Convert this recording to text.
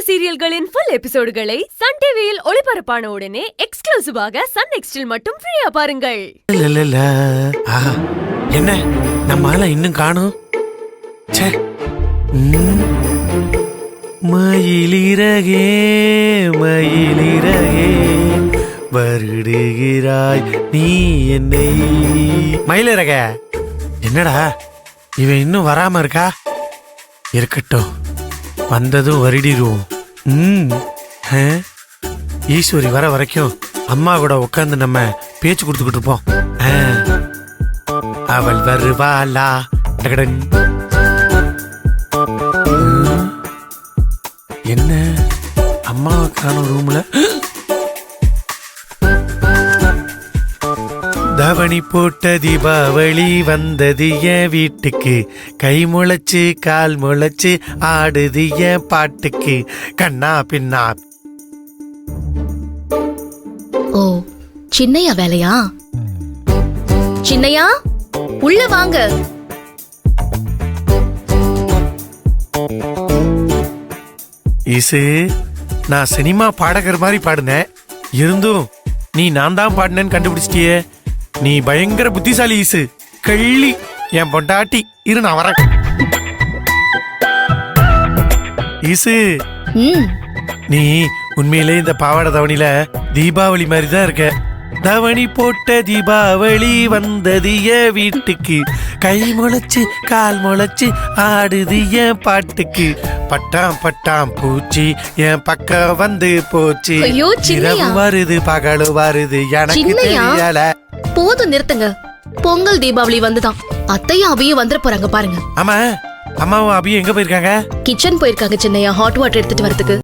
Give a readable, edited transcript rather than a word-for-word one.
சீரியல்களின் full எபிசோடுகளை Sun டிவியில் ஒளிபரப்பான உடனே எக்ஸ்க்ளூசிவாக சன் நெக்ஸ்டில் மட்டும் ஃப்ரீயா பாருங்கள். என்ன நம்ம ஆள இன்னும் காணோம். மயிலிறகே மயிலிறகே வருடுகிறாய் நீ என்னை. மயிலிறக என்னடா இவன் இன்னும் வராம இருக்கா? இருக்கட்டும், வந்ததும் வருடிடுவோம். ஈஸ்வரி வர வரைக்கும் அம்மா கூட உட்காந்து நம்ம பேச்சு கொடுத்துக்கிட்டு இருப்போம். அவள் வருவாளா? என்ன அம்மாவுக்கான ரூம்ல தவணி போட்ட தீபாவளி வந்தது என் வீட்டுக்கு, கை முளைச்சு கால் முளைச்சு ஆடுது என் பாட்டுக்கு, கண்ணா பின்னா. ஓ, சின்னையா வேலையா? சின்னையா உள்ள வாங்க. ஈசு, நான் சினிமா பாடகர் மாதிரி பாடுனேன், இருந்தும் நீ நான் தான் பாடினேன்னு கண்டுபிடிச்சிட்டியே. நீ பயங்கர புத்திசாலி ஈசு. கள்ளி என் பொண்டாட்டி. இரு நான் வரேன். ஈசு, நீ உண்மையிலே இந்த பாவாடை தவணில தீபாவளி மாதிரி தான் இருக்க. தவணி போட்ட தீபாவளி வந்தது என் வீட்டுக்கு, கை முளைச்சு கால் முளைச்சு ஆடுது என் பாட்டுக்கு, பட்டாம் பட்டாம் பூச்சி என் பக்கம் வந்து போச்சு, இரவு வருது பகலு வருது எனக்கு தெரியல. போதும் நிறுத்துங்க. பொங்கல் தீபாவளி வந்துதான், அத்தையும் அபியும் வந்துட போறாங்க பாருங்க. ஆமா, அம்மாவும் அபியும் எங்க போயிருக்காங்க? கிச்சன் போயிருக்காங்க சின்னையா, ஹாட் வாட்டர் எடுத்துட்டு வரதுக்கு.